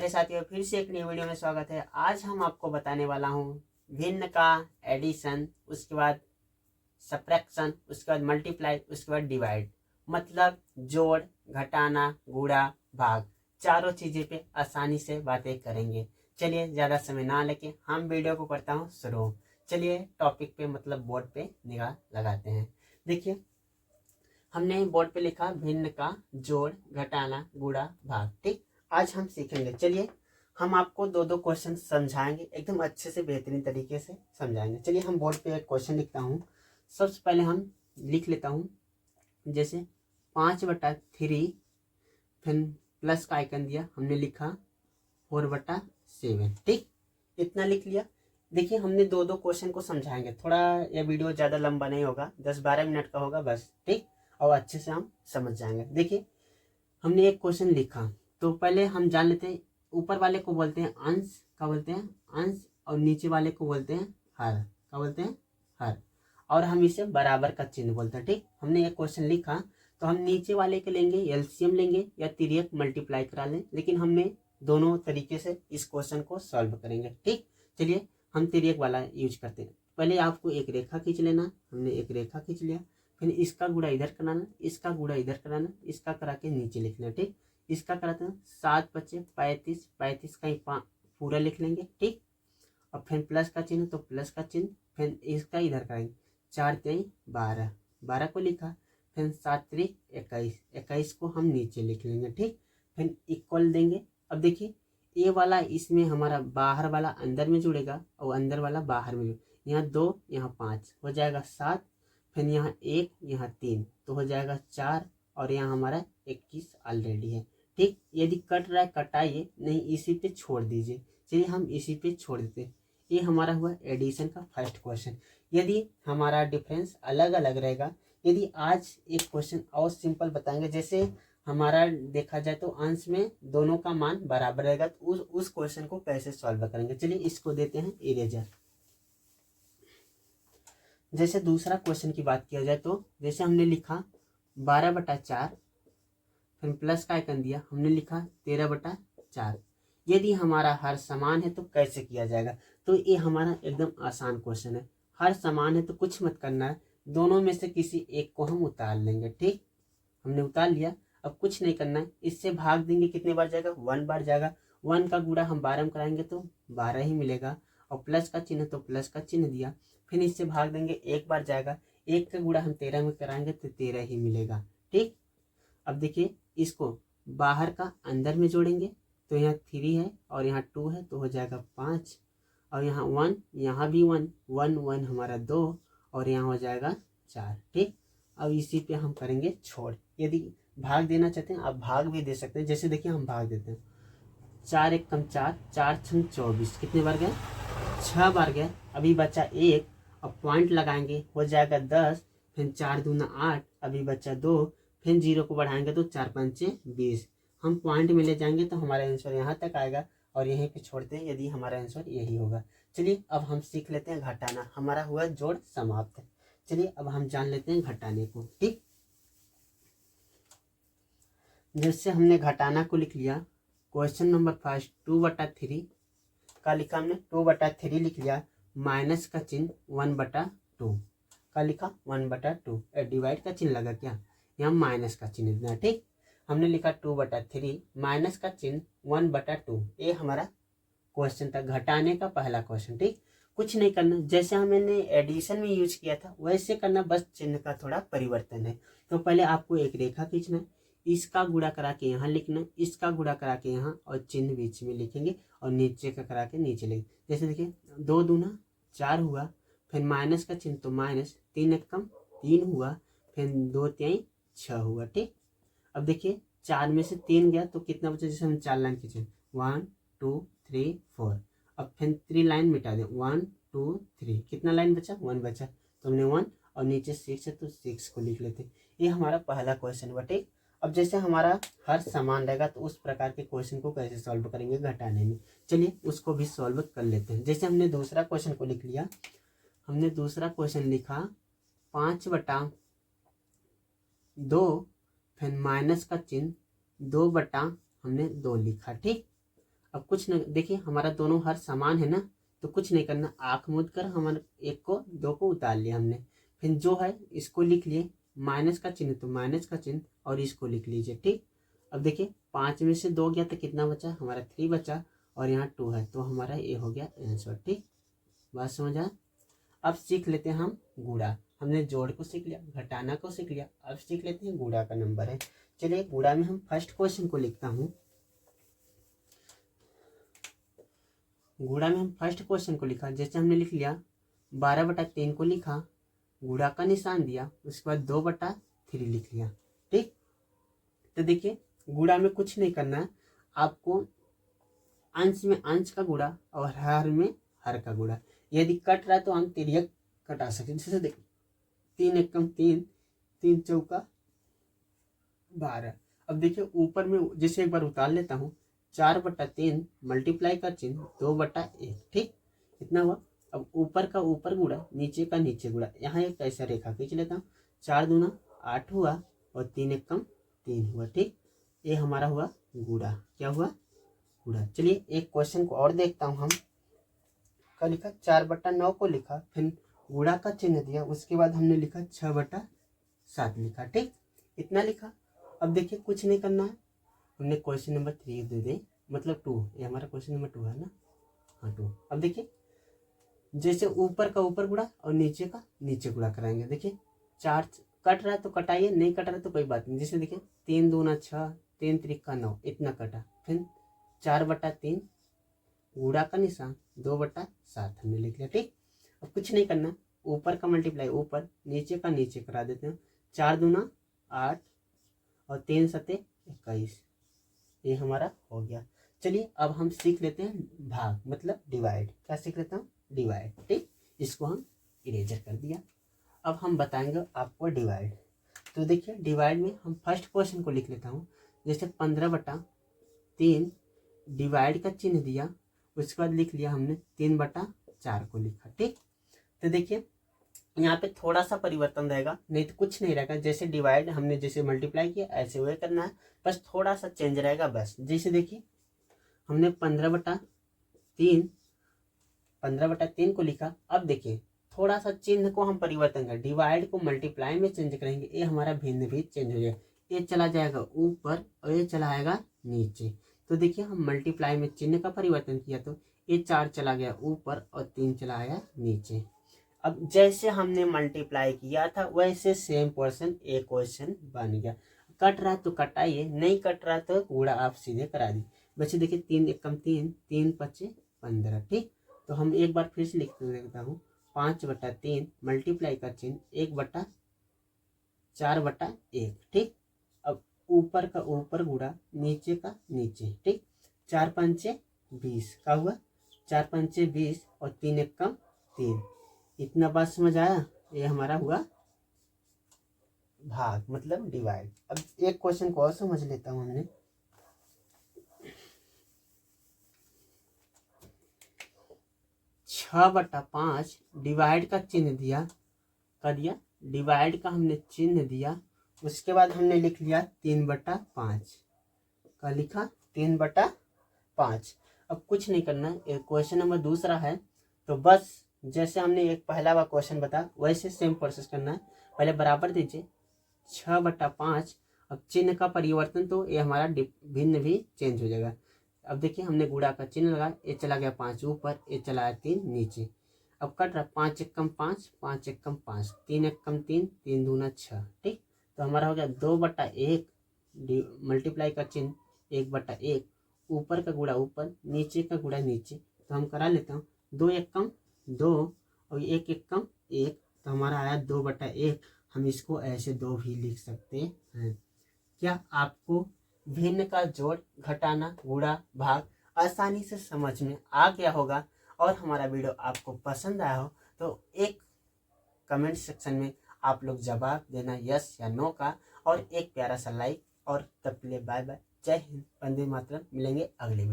प्यारे साथियों, फिर से एक नई वीडियो में स्वागत है। आज हम आपको बताने वाला हूँ भिन्न का एडिशन, उसके बाद सब्ट्रैक्शन, उसके बाद मल्टीप्लाई, उसके बाद डिवाइड, मतलब जोड़, घटाना, गुणा, भाग, चारों चीजें पे आसानी से बातें करेंगे। चलिए ज़्यादा समय ना लेके हम वीडियो को करता हूँ शुरू। चलिए टॉपिक पे मतलब बोर्ड पे निगाह लगाते हैं। देखिए हमने बोर्ड पे लिखा भिन्न का जोड़, घटाना, गुणा, भाग। ठीक, आज हम सीखेंगे। चलिए हम आपको दो दो क्वेश्चन समझाएंगे, एकदम अच्छे से बेहतरीन तरीके से समझाएंगे। चलिए हम बोर्ड पे एक क्वेश्चन लिखता हूँ। सबसे पहले हम लिख लेता हूँ, जैसे 5/3, फिर प्लस का आइकन दिया, हमने लिखा 4/7। ठीक, इतना लिख लिया। देखिए हमने दो दो क्वेश्चन को समझाएंगे, थोड़ा यह वीडियो ज़्यादा लंबा नहीं होगा, 10-12 मिनट का होगा बस। ठीक, और अच्छे से हम समझ जाएंगे। देखिए हमने एक क्वेश्चन लिखा, तो पहले हम जान लेते हैं ऊपर वाले को बोलते हैं अंश, क्या बोलते हैं अंश, और नीचे वाले को बोलते हैं हर, क्या बोलते हैं हर, और हम इसे बराबर का चिन्ह बोलते हैं। ठीक, हमने एक क्वेश्चन लिखा तो हम नीचे वाले के लेंगे एलसीएम लेंगे या तिर्यक मल्टीप्लाई करा लें, लेकिन हमने दोनों तरीके से इस क्वेश्चन को सॉल्व करेंगे। ठीक, चलिए हम तिर्यक वाला यूज करते हैं। पहले आपको एक रेखा खींच लेना, हमने एक रेखा खींच लिया, फिर इसका गुणा इधर कराना, इसका गुणा इधर कराना, इसका करा के नीचे लिखना। ठीक, इसका कराते हैं 7×5 = 35, कहीं पूरा लिख लेंगे। ठीक, और फिर प्लस का चिन्ह तो प्लस का चिन्ह, फिर इसका इधर कराएंगे 4×3 = 12, 12 को लिखा, फिर 7×3 = 21, 21 को हम नीचे लिख लेंगे। ठीक, फिर इक्वल देंगे। अब देखिए ये वाला इसमें हमारा बाहर वाला अंदर में जुड़ेगा और अंदर वाला बाहर में जुड़ेगा। यहाँ 2 यहाँ 5 हो जाएगा 7, फिर यहाँ 1 यहाँ 3 तो हो जाएगा 4, और यहाँ हमारा 21 ऑलरेडी है। ठीक, यदि कट रहा है कटाइए, नहीं इसी पे छोड़ दीजिए। चलिए हम इसी पे छोड़ देते हैं। ये हमारा हुआ एडिशन का फर्स्ट क्वेश्चन। यदि हमारा डिफरेंस अलग अलग रहेगा, यदि आज एक क्वेश्चन और सिंपल बताएंगे, जैसे हमारा देखा जाए तो अंश में दोनों का मान बराबर रहेगा, तो उस क्वेश्चन को कैसे सॉल्व करेंगे। चलिए इसको देते हैं इरेजर। जैसे दूसरा क्वेश्चन की बात किया जाए तो जैसे हमने लिखा 12/4, फिर प्लस का आइकन दिया, हमने लिखा 13/4। यदि हमारा हर समान है तो कैसे किया जाएगा, तो ये हमारा एकदम आसान क्वेश्चन है। हर समान है तो कुछ मत करना है, दोनों में से किसी एक को हम उतार लेंगे। ठीक, हमने उतार लिया, अब कुछ नहीं करना है, इससे भाग देंगे, कितने बार जाएगा 1 बार जाएगा। 1 का गुणा हम 12 में कराएंगे तो 12 ही मिलेगा, और प्लस का चिन्ह तो प्लस का चिन्ह दिया, फिर इससे भाग देंगे, 1 बार जाएगा। 1 का गुणा हम 13 में कराएंगे तो 13 ही मिलेगा। ठीक, अब देखिए इसको बाहर का अंदर में जोड़ेंगे, तो यहाँ 3 है और यहाँ 2 है तो हो जाएगा 5, और यहाँ 1, यहाँ भी 1, 1 1 हमारा 2, और यहाँ हो जाएगा 4। ठीक, अब इसी पे हम करेंगे छोड़। यदि भाग देना चाहते हैं आप भाग भी दे सकते हैं, जैसे देखिए हम भाग देते हैं, 4 × 1 = 4, 4 × 6 = 24, कितने बार गए 6 बार गए। अभी बचा 1, अब पॉइंट लगाएंगे हो जाएगा 10, फिर 4 दूना 8, अभी बचा 2, फिर 0 को बढ़ाएंगे तो 4 × 5 = 20। हम पॉइंट में ले जाएंगे तो हमारा आंसर यहाँ तक आएगा, और यहीं पे छोड़ते हैं यदि हमारा आंसर यही होगा। चलिए अब हम सीख लेते हैं घटाना। हमारा हुआ जोड़ समाप्त। चलिए अब हम जान लेते हैं घटाने को। ठीक, जैसे हमने घटाना को लिख लिया, क्वेश्चन नंबर फर्स्ट 2/3 का लिखा, हमने 2/3 लिख लिया, माइनस का चिन्ह 1/2 का लिखा 1/2, डिवाइड का चिन्ह लगा क्या, यहाँ माइनस का चिन्ह देना। ठीक, हमने लिखा 2/3 माइनस का चिन्ह 1/2, ये हमारा क्वेश्चन था, घटाने का पहला क्वेश्चन। ठीक, कुछ नहीं करना, जैसे हमने एडिशन में यूज किया था वैसे करना, बस चिन्ह का थोड़ा परिवर्तन है। तो पहले आपको एक रेखा खींचना, इसका गुणा करा के यहाँ लिखना, इसका गुणा करा के यहाँ, और चिन्ह बीच में लिखेंगे, और नीचे का करा के नीचे लिखेंगे। जैसे देखिए 2 दूना 4 हुआ, फिर माइनस का चिन्ह तो माइनस, 3 × 1 = 3 हुआ, फिर 2 × 3 = 6 हुआ। ठीक, अब देखिए 4 में से 3 गया तो कितना बचा, जैसे हम 4 लाइन खींचे 1 2 3 4, अब फिर 3 लाइन मिटा दें 1 2 3, कितना लाइन बचा 1 बचा, तो हमने 1, और नीचे 6 है तो 6 को लिख लेते हैं। ये हमारा पहला क्वेश्चन हुआ। ठीक, अब जैसे हमारा हर समान रहेगा तो उस प्रकार के क्वेश्चन को कैसे सॉल्व करेंगे घटाने में, चलिए उसको भी सॉल्व कर लेते हैं। जैसे हमने दूसरा क्वेश्चन को लिख लिया, हमने दूसरा क्वेश्चन लिखा 5/2, फिर माइनस का चिन्ह 2/2 लिखा। ठीक, अब कुछ नहीं, देखिए हमारा दोनों हर समान है ना, तो कुछ नहीं करना, आँख मूंद कर हमारे एक को दो को उतार लिया हमने। फिर जो है इसको लिख लिए, माइनस का चिन्ह तो माइनस का चिन्ह, और इसको लिख लीजिए। ठीक, अब देखिए 5 में से 2 गया तो कितना बचा, हमारा 3 बचा, और यहाँ 2 है, तो हमारा ये हो गया आंसर। ठीक, बात समझ आया। अब सीख लेते हैं हम गुणा। हमने जोड़ को सीख लिया, घटाना को सीख लिया, अब सीख लेते हैं गुणा का नंबर है। चलिए गुणा में हम फर्स्ट क्वेश्चन को लिखता हूँ। गुणा में हम फर्स्ट क्वेश्चन को लिखा, जैसे हमने लिख लिया 12/3 को लिखा, गुणा का निशान दिया, उसके बाद 2/3 लिख लिया। ठीक, तो देखिए गुणा में कुछ नहीं करना है आपको, अंश में अंश का गुणा और हर में हर का गुणा। यदि कट रहा है तो हम तिर्यक कटा सकते हैं। जैसे देखिए 3 एकम 3, 3 चौका 12। अब देखिए ऊपर में जैसे एक बार उतार लेता हूँ, 4/3 मल्टीप्लाई का चिन्ह 2/1। ठीक, इतना हुआ। अब ऊपर का ऊपर गुणा, नीचे का नीचे गुणा। यहाँ एक ऐसा रेखा खींच लेता हूँ, 4 दूना 8 हुआ, और 3 एकम 3 हुआ। ठीक, ये हमारा हुआ गुणा। क्या हुआ, गुणा। चलिए एक क्वेश्चन को और देखता हूँ हम। क्या लिखा, 4/9 को लिखा, फिर गुणा का चिन्ह दिया, उसके बाद हमने लिखा 6/7 लिखा। ठीक, इतना लिखा। अब देखिए कुछ नहीं करना है, हमने क्वेश्चन नंबर 3 दे दे, मतलब 2, ये हमारा क्वेश्चन नंबर 2 है ना, हाँ 2। अब देखिए जैसे ऊपर का ऊपर गुणा और नीचे का नीचे गुणा कराएंगे। देखिए 4 कट रहा है तो कटाइए, नहीं कट रहा है तो कोई बात नहीं। जैसे देखिए 3 दूना 6, 3 त्रिका 9, इतना कटा। फिर 4/3 गुणा का निशान 2/7 हमने लिख लिया। ठीक, अब कुछ नहीं करना, ऊपर का मल्टीप्लाई ऊपर, नीचे का नीचे करा देते हैं। 4 दूना 8, और 3 सते 21, ये हमारा हो गया। चलिए अब हम सीख लेते हैं भाग, मतलब डिवाइड। क्या सीख लेता हूँ, डिवाइड। ठीक, इसको हम इरेजर कर दिया। अब हम बताएंगे आपको डिवाइड। तो देखिए डिवाइड में हम फर्स्ट क्वेश्चन को लिख लेता हूँ। जैसे 15/3 डिवाइड का चिन्ह दिया, उसके बाद लिख लिया हमने 3/4 को लिखा। ठीक, तो देखिए यहाँ पे थोड़ा सा परिवर्तन रहेगा, नहीं तो कुछ नहीं रहेगा। जैसे डिवाइड हमने जैसे मल्टीप्लाई किया ऐसे वही करना है, बस थोड़ा सा चेंज रहेगा बस। जैसे देखिए हमने 15/3 को लिखा। अब देखिए थोड़ा सा चिन्ह को हम परिवर्तन करें, डिवाइड को मल्टीप्लाई में चेंज करेंगे, ये हमारा भिन्न भी चेंज हो जाएगा। ये चला जाएगा ऊपर और ये चला आएगा नीचे। तो देखिए हम मल्टीप्लाई में चिन्ह का परिवर्तन किया, तो ये 4 चला गया ऊपर और 3 चला आया नीचे। अब जैसे हमने मल्टीप्लाई किया था वैसे सेम क्वेश्चन एक क्वेश्चन बन गया। कट रहा तो कटाइए, नहीं कट रहा तो गुणा आप सीधे करा दी। बच्चे देखिए 3 एकम 3, 3 पच्चे 15। ठीक, तो हम एक बार फिर से लिख देता हूँ, 5/3 मल्टीप्लाई का चिन्ह 1/4/1। ठीक, अब ऊपर का ऊपर गुणा, नीचे का नीचे। ठीक, 4 पंचे 20 का हुआ, 4 पंचे 20 और 3 एकम 3। इतना बात समझ आया, ये हमारा हुआ भाग, मतलब डिवाइड। अब एक क्वेश्चन को और समझ लेता हूं हमने। 6/5 डिवाइड का चिन्ह दिया, कर दिया डिवाइड का हमने चिन्ह दिया, उसके बाद हमने लिख लिया 3/5 का लिखा 3/5। अब कुछ नहीं करना, एक क्वेश्चन नंबर दूसरा है, तो बस जैसे हमने एक पहला वाला क्वेश्चन बताया वैसे सेम प्रोसेस करना है। पहले बराबर दीजिए 6/5। अब चिन्ह का परिवर्तन, तो ये हमारा भिन्न भी चेंज हो जाएगा। अब देखिए हमने गुणा का चिन्ह लगा, ये चला गया 5 ऊपर, ये चला गया 3 नीचे। अब कट रहा 5 एकम 5, 5 एकम 5, 3 एकम 3, 3 दूना 6। ठीक, तो हमारा हो गया 2/1 मल्टीप्लाई का चिन्ह 1/1, ऊपर का गुणा ऊपर, नीचे का गुणा नीचे। तो हम करा लेता हूँ, 2 एकम 2 और 1 एकम 1, तो हमारा आया 2/1। हम इसको ऐसे 2 भी लिख सकते हैं। क्या आपको भिन्न का जोड़, घटाना, गुणा, भाग आसानी से समझ में आ गया होगा? और हमारा वीडियो आपको पसंद आया हो तो एक कमेंट सेक्शन में आप लोग जवाब देना यस या नो का, और एक प्यारा सा लाइक। और तब के लिए बाय बाय, जय हिंद, वंदे मातरम। मिलेंगे अगले वीडियो।